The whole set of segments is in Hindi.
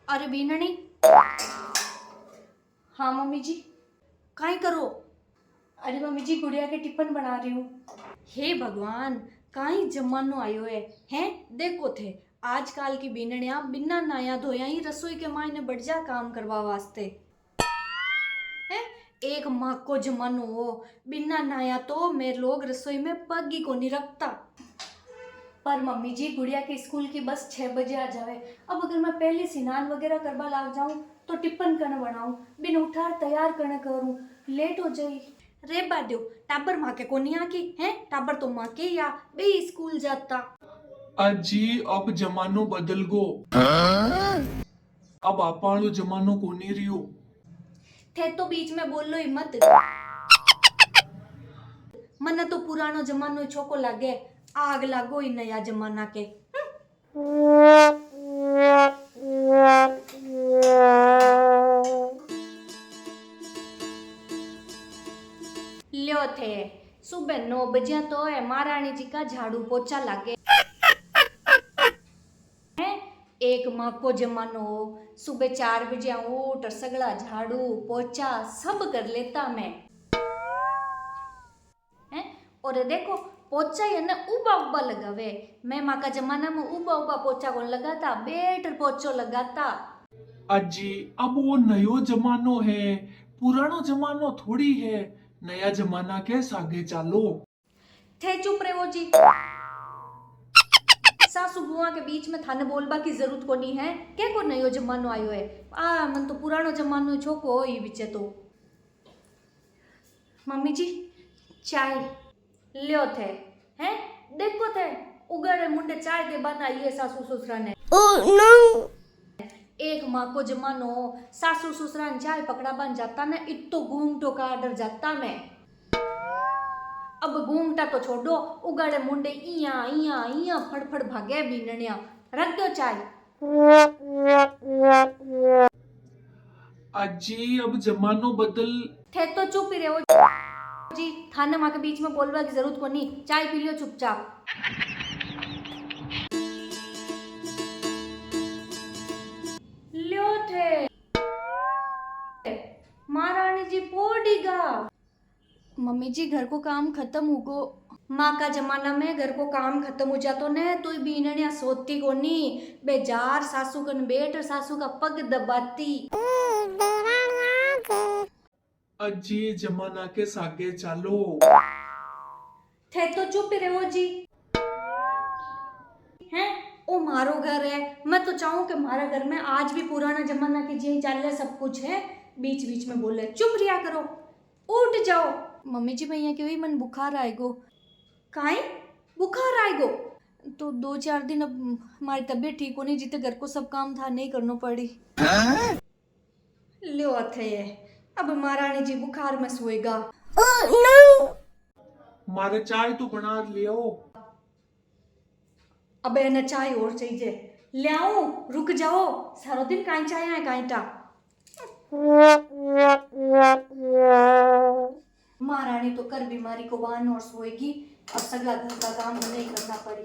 अरे बीनणी। हाँ मम्मी जी। काई करो? अरे मम्मी जी गुड़िया के टिफिन बना रही हूँ। हे भगवान, काई जमानो आयो है देखो थे आजकल की बीनणिया बिना नहाया धोया ही रसोई के मायने बढ़ जा काम करवा वास्ते है। एक माँ को जमानो हो बिना नहाया तो मेरे लोग रसोई में पग ही को नहीं रखता। पर मम्मी जी गुड़िया के स्कूल की बस 6 बजे आ जावे। अब अगर मैं पहले स्नान वगैरह करवा लाग जाऊं तो टिफिन कने बनाऊं, बिन उठार तैयार कने करूं, लेट हो जाई। रे बाद्यो टाबर माँ के कोनी आकी है, टाबर तो माँ के या बे स्कूल जाता। अजी अब जमानो बदल गो। अब आपाणो जमानो कोनी रियो। थे तो बीच में बोल लो ही मत। मने तो पुरानो जमानो ही छोको लागे, आग लागो ही नया जमाना के। ल्यो थे सुबह 9 बजे तो है महारानी जी का झाड़ू पोछा लागे है। एक माँ को जमानो हो सुबह 4 बजे उठ सगड़ा झाड़ू पोछा सब कर लेता मैं है। और देखो पोछा ही ना उबा उबा लगावे, मैं माँ का जमाना में उबा उबा पोछा कौन लगाता, बेटर पोछो लगाता। अजी अब वो नयो जमानो है, पुरानो जमानो थोड़ी है। नया जमाना के सागे चालो। थे चुप रहे हो जी। सासू बुआ के बीच में थाने बोलबा की जरूरत को नहीं है। क्या को नयो जमानो आयो है, आ मन तो पुरानो जमानो छोको हो बीचे तो। मम्मी जी चाय लियो थे हैं, देखो थे उगड़े मुंडे चाय के बनाई है सासू ससुरा ने। एक माँ को जमानो सासू ससुरा ने चाय पकड़ा बन जाता ना, इतो घूमटो का डर जाता मैं। अब घूमटा तो छोड़ो, उगाड़े मुंडे इया इया इया फड़फड़ भागे बीननिया। रख दो चाय। अजी अब जमानो बदल। थे तो चुप ही रहो जी, थाने माँ के बीच में बोलवा की जरूरत को नहीं, चाय पी लियो चुपचाप। लियो थे महारानी जी पोड़ीगा। मम्मी जी घर को काम खत्म हो गो। माँ का जमाना में घर को काम खत्म हो जातो ने तो बीननिया सोती को नहीं, बेजार सासू कन बेट सासू का पग दबाती। अजी जमाना के सागे चालो। थे तो चुप ही रहो जी हैं। ओ मारो घर है, मैं तो चाहूं कि हमारा घर में आज भी पुराना जमाना की जी चल रहा सब कुछ है, बीच बीच में बोले चुप रिया करो, उठ जाओ। मम्मी जी भैया के भी मन बुखार आएगो। काई बुखार आएगो तो 2-4 दिन अब हमारी तबीयत ठीक होनी, जितने घर को सब काम था नहीं करना पड़ी। लो थे अब महारानी जी बुखार में सोएगा। मारे चाय तो बना लियो। अब न चाय और चाहिए, ले आओ रुक जाओ, सारा दिन काई चाय है काई टा। महारानी तो कर बीमारी को बान और सोएगी, अब सगला घर का काम नहीं करना पड़ी।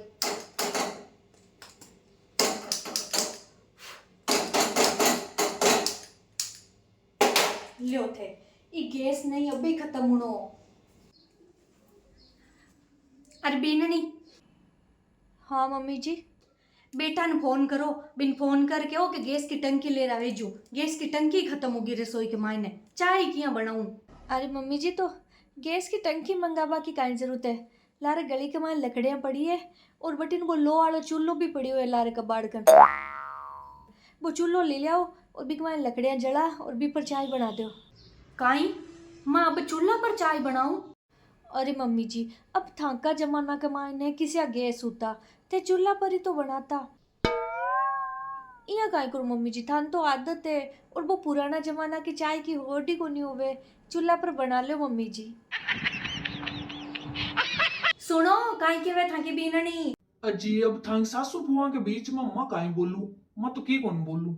लियो थे ये गैस नहीं अभी खत्म होनो। अरे बीननी। हाँ मम्मी जी। बेटा ने फोन करो, बिन फोन करके हो कि गैस की टंकी ले रहा भेजू, गैस की टंकी खत्म होगी रसोई के मायने, चाय किया बनाऊं। अरे मम्मी जी तो गैस की टंकी मंगावा की काई जरूरत है, लारे गली के मायने लकड़ियां पड़ी है और बटिन वो लो वाला चूल्हो भी पड़ी हुआ है लारे कबाड़ कर, वो चूल्हो ले लियाओ और भी मायने लकड़ियां जला और भी पर चाय बना दो। काई माँ अब चूल्हा पर चाय बनाऊं? अरे मम्मी जी अब थाका जमाना के मायने किसी गैस होता ते चूल्हा पर ही तो बनाता। इया काय करूं मम्मी जी, थान तो आदत है और वो पुराना जमाना की चाय की होटी को नहीं होवे, चूल्हा पर बना लो मम्मी जी। सुनो काय के वे थाकी बीननी। अजी अब थांग सासू बुआ के बीच में मैं काई बोलूं, मैं तो की कौन बोलूं।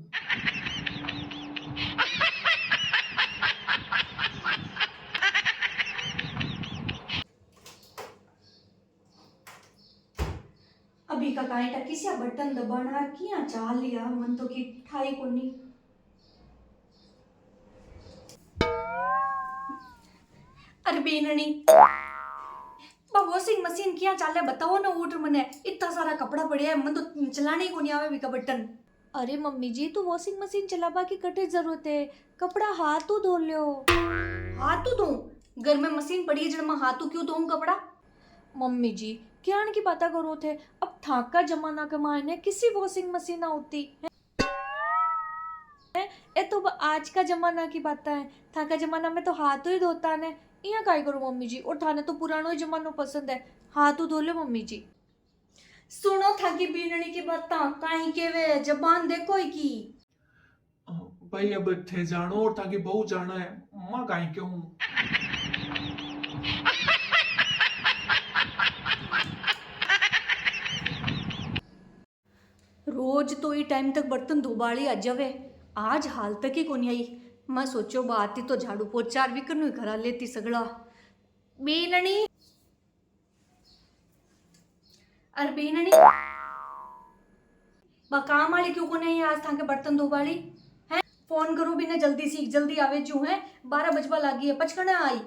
अभी का काई टकी से बटन दबाना किया चाल लिया मन तो की ठाई कोनी। अरे बेननी वॉशिंग मशीन किया चाले बताओ ना उठ मने इतना सारा कपड़ा पड़िया है मन तो चलाने को नहीं आवे भी का बटन। अरे मम्मी जी तो वॉशिंग मशीन चलाबा की कटे जरूरत है कपड़ा हाथों धो लो। हाथों धो घर में मशीन पड़ी है जड़ मैं हाथों क्यों धोऊं कपड़ा। मम्मी जी क्या की बात करो थे अब था का जमाना के मायने किसी वॉशिंग मशीन होती है ये तो आज का जमाना की बात है। था का जमाना में तो हाथों ही धोता ने यहाँ काय करो मम्मी जी और थाने तो पुरानो ही जमानो पसंद है हाथों धो लो मम्मी जी। सुनो था की बीननी की बात काई के वे जबान देखो ही की। भाई अब थे जानो और ताकि बहु जाना है मां काई क्यों। रोज तो ये टाइम तक बर्तन धोबाड़ी आ जावे आज हाल तक ही कोनी आई। मैं सोचो बात ही तो झाड़ू पोछा भी करनू ही करा लेती सगड़ा। बेननी अरे बेननी बा काम वाली क्यों कोनी आई आज था के बर्तन धोबाड़ी हैं। फोन करो भी ना जल्दी सी जल्दी आवे जू है 12 बजवा लागी है पचकना आई।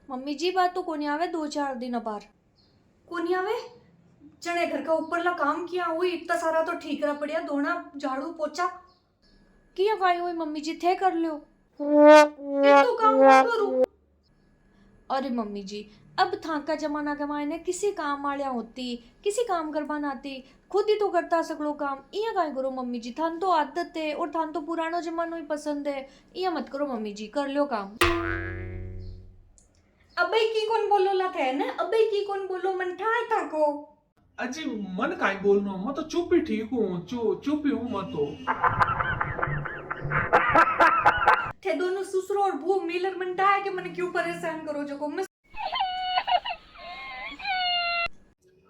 मम्मी जी बात तो कोनी आवे 2-4 दिन बार कोनी आवे जने घर का ऊपरला काम किया हुई इतना सारा तो ठीक रहा पड़िया धोना झाड़ू पोछा किया काय हुई मम्मी जी थे कर लो ये तो काम मत करूं। अरे मम्मी जी अब था का जमाना के मायने किसी काम वालिया होती किसी काम करवाना आती खुद ही तो करता सकलो काम इया काय करो मम्मी जी थान तो आदत है और थान तो पुरानो जमानो ही पसंद है इया मत करो मम्मी जी कर लो काम। अबे की कौन बोलो ला थे ना अबे की कौन बोलो मन ठाई था को। अजी मन काई बोलनो मैं तो चुप ही ठीक हूँ चुप ही हूँ मैं तो। थे दोनों ससुरो और बहू मिलर मनता है कि मैंने क्यों परेशान करो जो को मैं।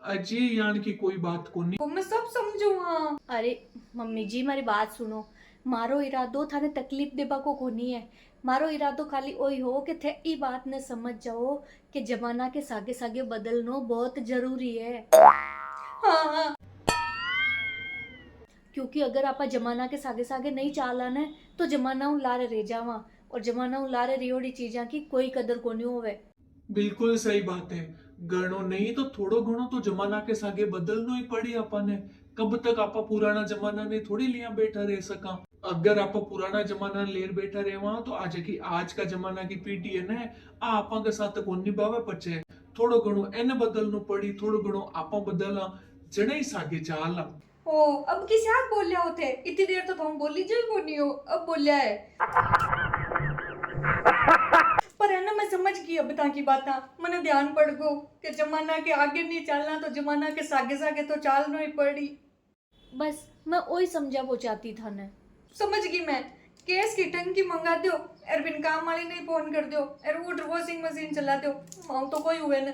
अजी यान की कोई बात को नहीं मैं सब समझू हाँ। अरे मम्मी जी मेरी बात सुनो मारो इरादो थाने तकलीफ देबा को कोनी है मारो इरादो खाली ओई हो कि थे ई बात ने समझ जाओ कि जमाना के सागे सागे बदलनो बहुत जरूरी है। हाँ क्योंकि अगर आप जमाना के सागे सागे नहीं चाला ने तो जमाना लारे रह जावा और जमाना लारे रियोड़ी चीजा की कोई कदर कोनी होवे। बिल्कुल सही बात है घणो नहीं तो थोड़ो घणो तो जमाना के सागे बदलनो ही पड़ी अपने। कब तक आपा पुराना जमाना ने थोड़ी लिया बैठा रह सका। अगर आप पुराना जमाना लेर बैठा रहे तो आज का जमाना की पीढ़ी है ना आपा के साथ कौन निभावे पचे थोड़ो घणो एने बदलनो पड़ी थोड़ो घणो आपा बदला जने ही सागे चाला। ओ अब किसी आग बोलिया होते इतनी देर तो तुम बोली जो कोनी हो अब बोलिया है पर है ना मैं समझ गई अब ता की बाता मने ध्यान पड़ गो कि जमाना के आगे नहीं चलना तो जमाना के सागे सागे तो चालनो ही पड़ी। बस मैं वही समझा वो चाहती था ने समझ गई मैं केस की टंकी मंगा दो एरबिन काम वाली नहीं फोन कर दो एर वॉशिंग मशीन चला दो मां तो कोई हुए ना।